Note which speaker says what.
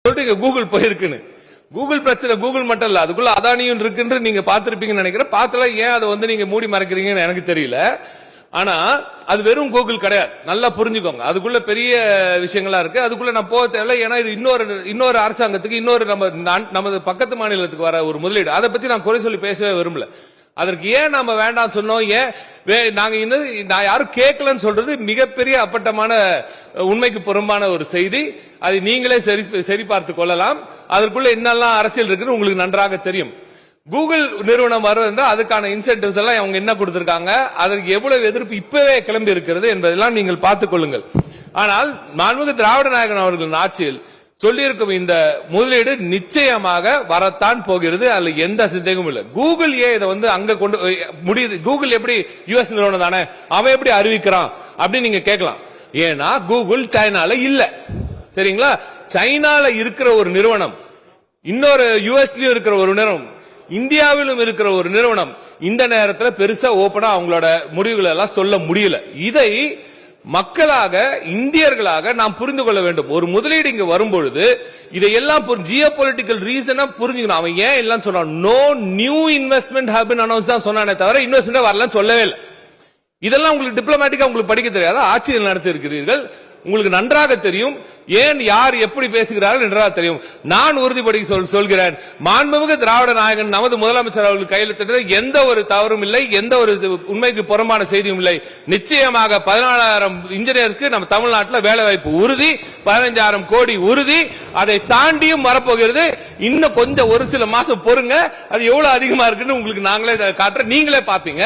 Speaker 1: சொல்றீங்க கூகுள் போயிருக்குன்னு. கூகுள் பிரச்சனை கூகுள் மட்டும் இல்ல, அதுக்குள்ள அதானியும் இருக்குன்னு நீங்க பாத்திருப்பீங்கன்னு நினைக்கிறேன். பார்த்தல ஏன் அதை வந்து நீங்க மூடி மறைக்கிறீங்கன்னு எனக்கு தெரியல. ஆனா அது வெறும் கூகுள் கிடையாது, நல்லா புரிஞ்சுக்கோங்க. அதுக்குள்ள பெரிய விஷயங்களா இருக்கு, அதுக்குள்ள நான் போக தேவையில்லை. ஏன்னா இது இன்னொரு அரசாங்கத்துக்கு, நமது பக்கத்து மாநிலத்துக்கு வர ஒரு முதலீடு. அதை பத்தி நான் குறை சொல்லி பேசவே விரும்பல. அதற்கு ஏன் நாம வேண்டாம் சொன்னோம், ஏன் நான் யாரும் கேட்கலன்னு சொல்றது மிகப்பெரிய அப்பட்டமான உண்மைக்கு புறம்பான ஒரு செய்தி. அதை நீங்களே சரி பார்த்து கொள்ளலாம். அதற்குள்ள என்னெல்லாம் அரசியல் இருக்குன்னு உங்களுக்கு நன்றாக தெரியும். கூகுள் நிறுவனம் வருவதா அதுக்கான இன்சென்டிவ்ஸ் எல்லாம் அவங்க என்ன கொடுத்திருக்காங்க, அதற்கு எவ்வளவு எதிர்ப்பு இப்பவே கிளம்பி இருக்கிறது என்பதெல்லாம் நீங்கள் பார்த்துக் கொள்ளுங்கள். ஆனால் மாண்புமிகு திராவிட நாயகன் அவர்களின் ஆட்சியில் சொல்லியிருக்கும் இந்த முதலீடு நிச்சயமாக வரத்தான் போகிறது, அதுல எந்த சந்தேகமும் இல்லை. கூகுள் இதை வந்து அங்க கொண்டு முடியுது. கூகுள் எப்படி யுஎஸ் நிறுவனம் தானே, அவன் எப்படி அறிவிக்கிறான் அப்படின்னு நீங்க கேட்கலாம். ஏன்னா கூகுள் சைனால இல்ல, சரிங்களா? சைனால இருக்கிற ஒரு நிறுவனம், இன்னொரு யுஎஸ்லயும் இருக்கிற ஒரு நிறுவனம், இந்தியாவிலும் இருக்கிற ஒரு நிறுவனம் இந்த நேரத்தில் பெருசா ஓபனா அவங்களோட முடிவுகள் எல்லாம் சொல்ல முடியல. இதை மக்களாக, இந்தியர்களாக நாம் புரிந்து கொள்ள வேண்டும். ஒரு முதலீடு இங்க வரும்பொழுது இதையெல்லாம் ஜியோ பொலிட்டிக்கல் ரீசனா புரிஞ்சுக்கணும். அவன் ஏன் எல்லாம் சொன்னான், no new investment have been announce தான் சொன்னானே தவிர இன்வெஸ்ட்மெண்ட் வரலன்னு சொல்லவே இல்லை. இதெல்லாம் உங்களுக்கு டிப்ளமேட்டிக்கா உங்களுக்கு படிக்க தெரியாத, ஆட்சியில் நடத்தி இருக்கிறீர்கள், உங்களுக்கு நன்றாக தெரியும். ஏன் யார் எப்படி பேசுகிறார்கள் நன்றாக தெரியும். நான் உறுதிப்படுத்தி சொல்கிறேன், மாண்புமிகு திராவிட நாயகன் நமது முதலமைச்சர் அவர்கள் கையெழுத்திட்டது எந்த ஒரு தவறும் இல்லை, எந்த ஒரு உண்மைக்கு புறம்பான செய்தியும் இல்லை. நிச்சயமாக 14,000 இன்ஜினியருக்கு நம்ம தமிழ்நாட்டில் வேலை வாய்ப்பு உறுதி, 15,000 கோடி உறுதி. அதை தாண்டியும் வரப்போகிறது. இன்னும் கொஞ்சம் ஒரு சில மாசம் பொறுங்க, அது எவ்வளவு அதிகமா இருக்குன்னு உங்களுக்கு நாங்களே காட்டுறோம், நீங்களே பாப்பீங்க.